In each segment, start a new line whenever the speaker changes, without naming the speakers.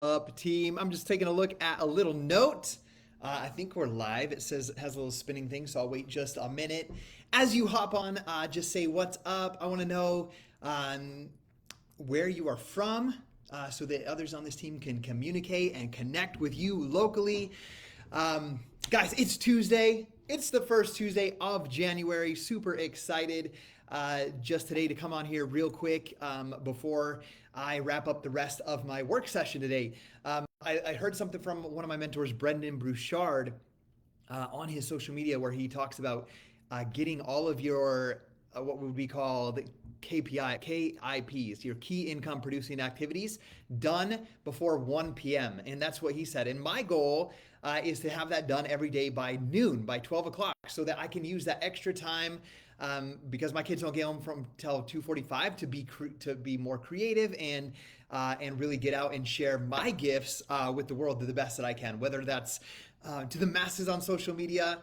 Up team? I'm just taking a look at a little note. I think we're live. It says it has a little spinning thing, so I'll wait just a minute. As you hop on, just say what's up. I want to know where you are from so that others on this team can communicate and connect with you locally. Guys, it's Tuesday. It's the first Tuesday of January. Super excited just today to come on here real quick before I wrap up the rest of my work session today. I heard something from one of my mentors, Brendan Brouchard, on his social media where he talks about getting all of your what would be called KIPs, your key income producing activities, done before 1 p.m. And that's what he said. And my goal is to have that done every day by noon, by 12 o'clock, so that I can use that extra time because my kids don't get home from till 2:45 to be more creative and really get out and share my gifts with the world to the best that I can, whether that's to the masses on social media,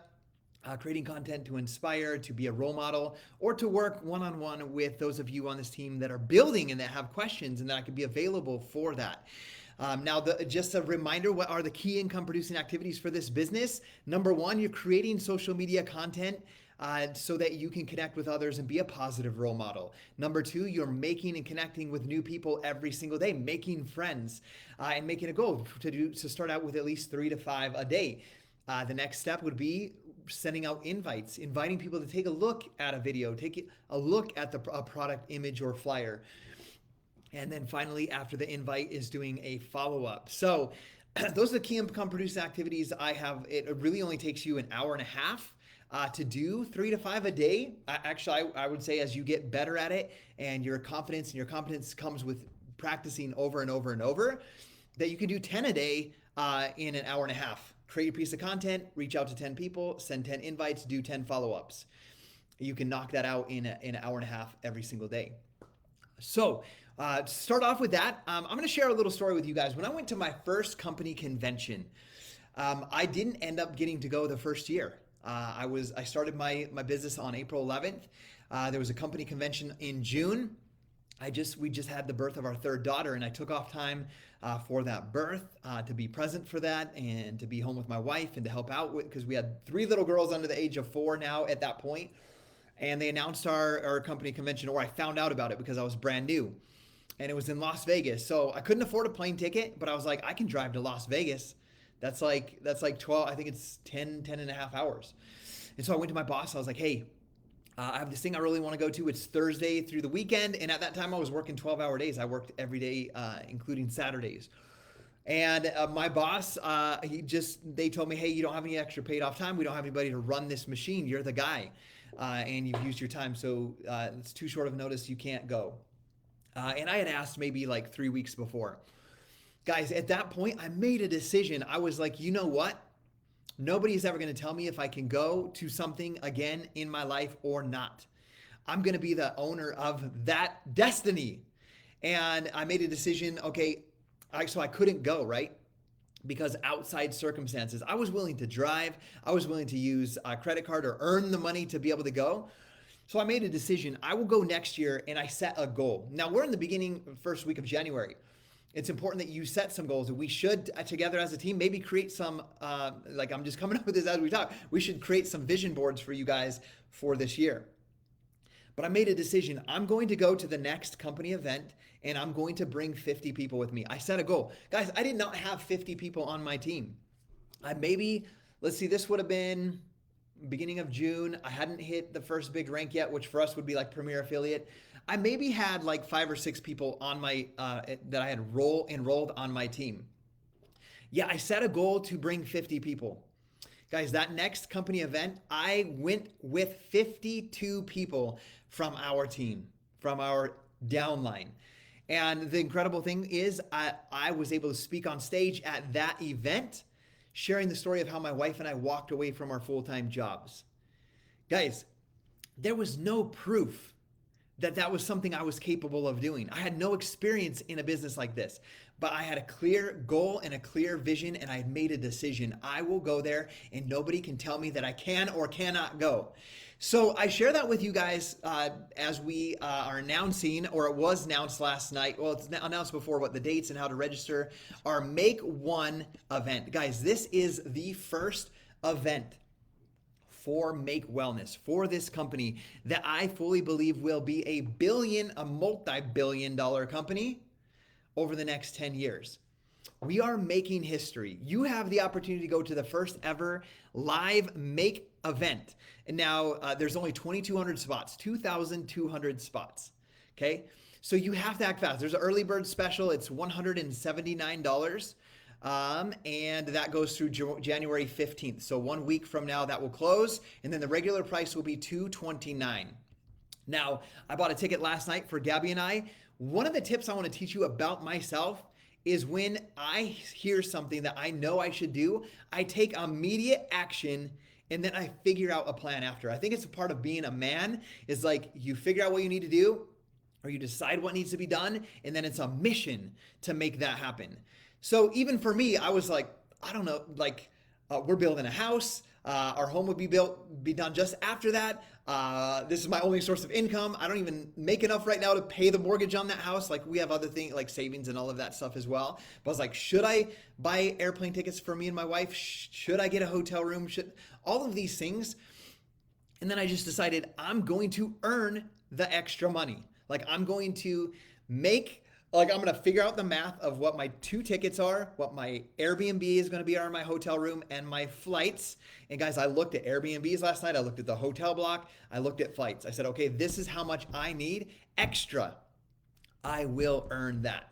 creating content to inspire, to be a role model, or to work one-on-one with those of you on this team that are building and that have questions and that I could be available for that. Now, just a reminder, what are the key income producing activities for this business? Number one, you're creating social media content so that you can connect with others and be a positive role model. Number two, you're making and connecting with new people every single day, making friends, and making a goal to start out with at least 3 to 5 a day. The next step would be sending out invites, inviting people to take a look at a video, take a look at a product image or flyer. And then finally, after the invite, is doing a follow-up. So those are the key income producing activities I have. It really only takes you an hour and a half to do 3 to 5 a day. Actually, I would say as you get better at it and your competence comes with practicing over and over and over, that you can do 10 a day in an hour and a half. Create a piece of content, reach out to 10 people, send 10 invites, do 10 follow-ups. You can knock that out in an hour and a half every single day. So to start off with that, I'm going to share a little story with you guys. When I went to my first company convention, I didn't end up getting to go the first year. I started my business on April 11th. There was a company convention in June. We just had the birth of our third daughter, and I took off time for that birth to be present for that and to be home with my wife and to help out with, because we had 3 little girls under the age of 4 now at that point. And they announced our company convention, or I found out about it because I was brand new, and it was in Las Vegas. So I couldn't afford a plane ticket, but I was like, I can drive to Las Vegas. That's like 12, I think it's 10 and a half hours. And so I went to my boss. I was like, hey, I have this thing I really want to go to. It's Thursday through the weekend. And at that time I was working 12-hour days. I worked every day, including Saturdays. And my boss, they told me, hey, you don't have any extra paid off time. We don't have anybody to run this machine. You're the guy. And you've used your time. So it's too short of notice. You can't go. And I had asked maybe like 3 weeks before. Guys, at that point, I made a decision. I was like, you know what? Nobody's ever going to tell me if I can go to something again in my life or not. I'm going to be the owner of that destiny. And I made a decision, okay, so I couldn't go, right? Because outside circumstances, I was willing to drive. I was willing to use a credit card or earn the money to be able to go. So I made a decision. I will go next year, and I set a goal. Now, we're in the beginning, first week of January. It's important that you set some goals. We should, together as a team, maybe create some, I'm just coming up with this as we talk. We should create some vision boards for you guys for this year. But I made a decision. I'm going to go to the next company event, and I'm going to bring 50 people with me. I set a goal. Guys, I did not have 50 people on my team. This would have been beginning of June. I hadn't hit the first big rank yet, which for us would be like Premier Affiliate. I maybe had like 5 or 6 people on my that I had enrolled on my team. Yeah, I set a goal to bring 50 people. Guys, that next company event, I went with 52 people from our team, from our downline. And the incredible thing is I was able to speak on stage at that event, sharing the story of how my wife and I walked away from our full-time jobs. Guys, there was no proof that was something I was capable of doing. I had no experience in a business like this, but I had a clear goal and a clear vision, and I had made a decision. I will go there, and nobody can tell me that I can or cannot go. So I share that with you guys as we are announcing, or it was announced last night. Well, it's announced before what the dates and how to register our Make One event. Guys, this is the first event for Make Wellness, for this company that I fully believe will be a multi-billion dollar company over the next 10 years. We are making history. You have the opportunity to go to the first ever live Make event. And now there's only 2,200 spots, 2,200 spots. Okay. So you have to act fast. There's an early bird special. It's $179. And that goes through January 15th. So 1 week from now that will close. And then the regular price will be $229. Now, I bought a ticket last night for Gabby and I. One of the tips I want to teach you about myself is when I hear something that I know I should do, I take immediate action and then I figure out a plan after. I think it's a part of being a man is like you figure out what you need to do or you decide what needs to be done and then it's a mission to make that happen. So even for me, I was like, I don't know, like we're building a house. Our home would be done just after that. This is my only source of income. I don't even make enough right now to pay the mortgage on that house. Like we have other things like savings and all of that stuff as well. But I was like, should I buy airplane tickets for me and my wife? Should I get a hotel room? Should all of these things? And then I just decided I'm going to earn the extra money. Like I'm going to I'm going to figure out the math of what my 2 tickets are, what my Airbnb is going to be on my hotel room and my flights. And guys, I looked at Airbnbs last night. I looked at the hotel block. I looked at flights. I said, okay, this is how much I need extra. I will earn that.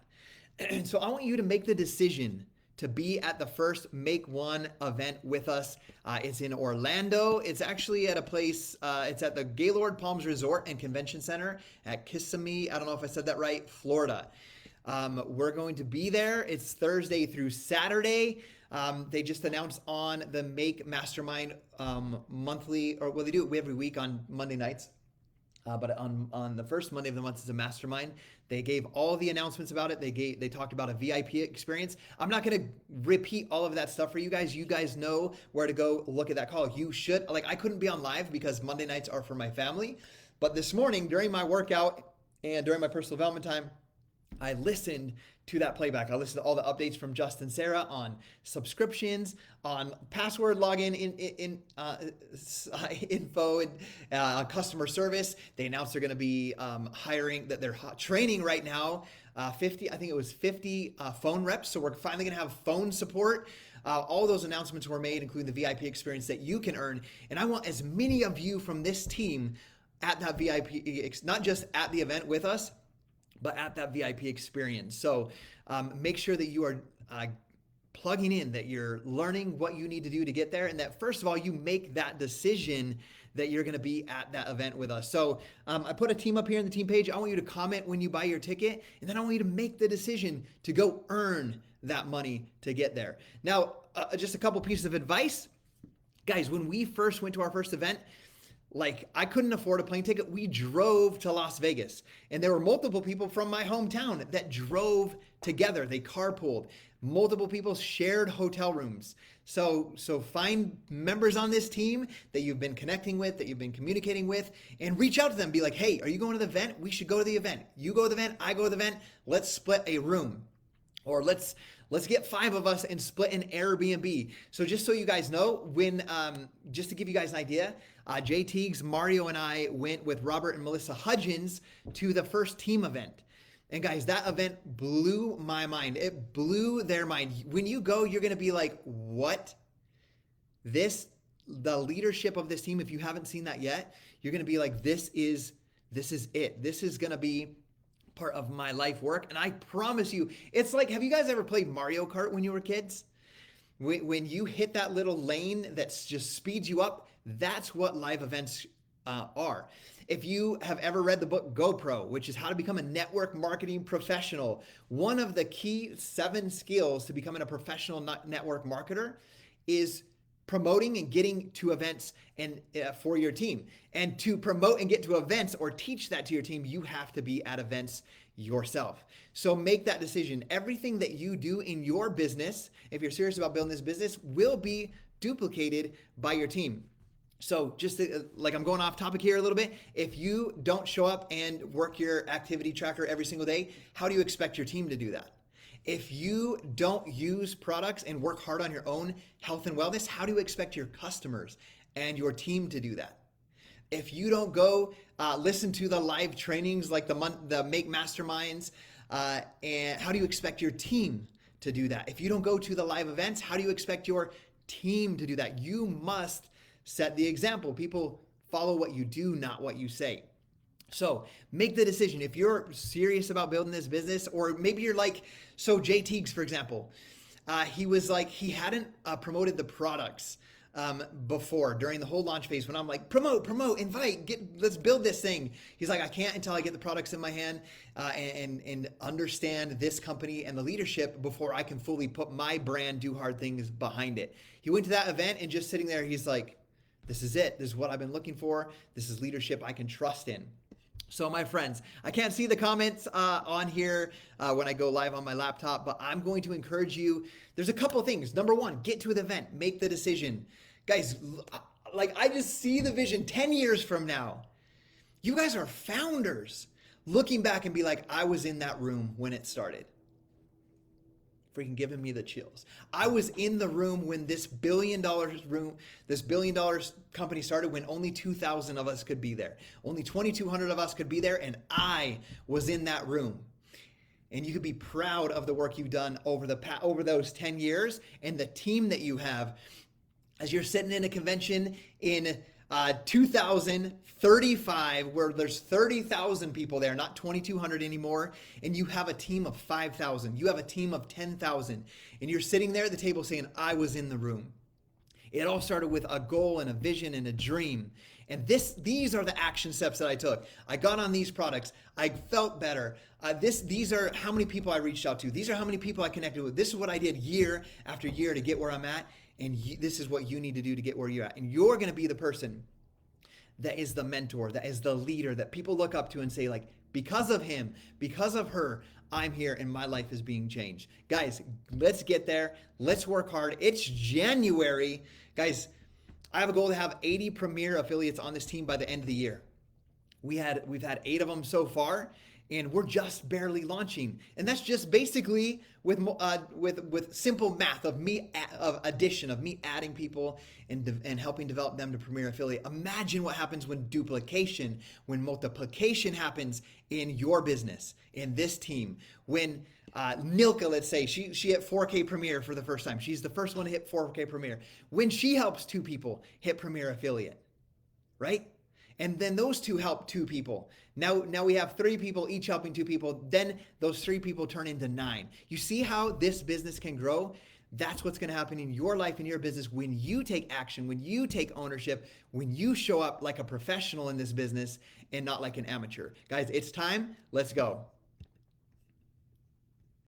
And so I want you to make the decision to be at the first Make One event with us. It's in Orlando. It's actually at a place, it's at the Gaylord Palms Resort and Convention Center at Kissimmee, I don't know if I said that right, Florida. We're going to be there. It's Thursday through Saturday. They just announced on the Make Mastermind monthly, or well, they do it every week on Monday nights. But on the first Monday of the month is a mastermind. They gave all the announcements about it. They talked about a VIP experience. I'm not going to repeat all of that stuff for you guys. You guys know where to go look at that call. You should, I couldn't be on live because Monday nights are for my family. But this morning during my workout and during my personal development time, I listened to that playback. I listened to all the updates from Justin Sarah on subscriptions, on password login info, and customer service. They announced they're going to be hiring, that they're training right now 50 phone reps. So we're finally going to have phone support. All those announcements were made, including the VIP experience that you can earn. And I want as many of you from this team at that VIP, not just at the event with us, but at that VIP experience. So make sure that you are plugging in, that you're learning what you need to do to get there, and that first of all, you make that decision that you're going to be at that event with us. So I put a team up here in the team page. I want you to comment when you buy your ticket, and then I want you to make the decision to go earn that money to get there. Now, just a couple pieces of advice. Guys, when we first went to our first event, I couldn't afford a plane ticket. We drove to Las Vegas, and there were multiple people from my hometown that drove together. They carpooled. Multiple people shared hotel rooms. So find members on this team that you've been connecting with, that you've been communicating with, and reach out to them. Be like, hey, are you going to the event? We should go to the event. You go to the event, I go to the event. Let's split a room. Or let's get 5 of us and split an Airbnb. So just so you guys know, just to give you guys an idea, Jay Teagues, Mario, and I went with Robert and Melissa Hudgens to the first team event. And guys, that event blew my mind. It blew their mind. When you go, you're going to be like, what? The leadership of this team, if you haven't seen that yet, you're going to be like, this is it. This is going to be part of my life work. And I promise you, it's like, have you guys ever played Mario Kart when you were kids? When you hit that little lane that just speeds you up, that's what live events are. If you have ever read the book GoPro, which is how to become a network marketing professional, one of the key 7 skills to becoming a professional network marketer is promoting and getting to events and for your team. And to promote and get to events or teach that to your team, you have to be at events yourself. So make that decision. Everything that you do in your business, if you're serious about building this business, will be duplicated by your team. So just like I'm going off topic here a little bit, if you don't show up and work your activity tracker every single day, how do you expect your team to do that? If you don't use products and work hard on your own health and wellness, how do you expect your customers and your team to do that? If you don't go listen to the live trainings like the Make Masterminds, and how do you expect your team to do that? If you don't go to the live events, how do you expect your team to do that? You must set the example. People follow what you do, not what you say. So make the decision. If you're serious about building this business, or maybe you're like, so Jay Teagues, for example, he hadn't promoted the products before during the whole launch phase. When I'm like, promote, invite, let's build this thing. He's like, I can't until I get the products in my hand and understand this company and the leadership before I can fully put my brand, Do Hard Things behind it. He went to that event and just sitting there, he's like, this is it. This is what I've been looking for. This is leadership I can trust in. So my friends, I can't see the comments on here when I go live on my laptop, but I'm going to encourage you. There's a couple of things. Number one, get to the event, make the decision. Guys, like I just see the vision 10 years from now. You guys are founders looking back and be like, I was in that room when it started. Freaking giving me the chills. I was in the room when this $1 billion company started, when only 2,000 of us could be there. Only 2,200 of us could be there, and I was in that room. And you could be proud of the work you've done over those 10 years and the team that you have. As you're sitting in a convention in 2035, where there's 30,000 people there, not 2,200 anymore, and you have a team of 5,000, you have a team of 10,000, and you're sitting there at the table saying, I was in the room. It all started with a goal and a vision and a dream. And these are the action steps that I took. I got on these products. I felt better. These are how many people I reached out to. These are how many people I connected with. This is what I did year after year to get where I'm at. And this is what you need to do to get where you're at. And you're going to be the person that is the mentor, that is the leader, that people look up to and say, like, because of him, because of her, I'm here and my life is being changed. Guys, let's get there. Let's work hard. It's January. Guys, I have a goal to have 80 premier affiliates on this team by the end of the year. We've had 8 of them so far, and we're just barely launching. And that's just basically with simple math of me adding people and helping develop them to premier affiliate. Imagine what happens when duplication, when multiplication happens in your business, in this team. When Nilka, let's say, she hit 4K Premier for the first time. She's the first one to hit 4K Premier. When she helps 2 people hit Premier Affiliate, right? And then those 2 help 2 people. Now we have 3 people each helping 2 people. Then those 3 people turn into 9. You see how this business can grow? That's what's going to happen in your life, in your business, when you take action, when you take ownership, when you show up like a professional in this business and not like an amateur. Guys, it's time. Let's go.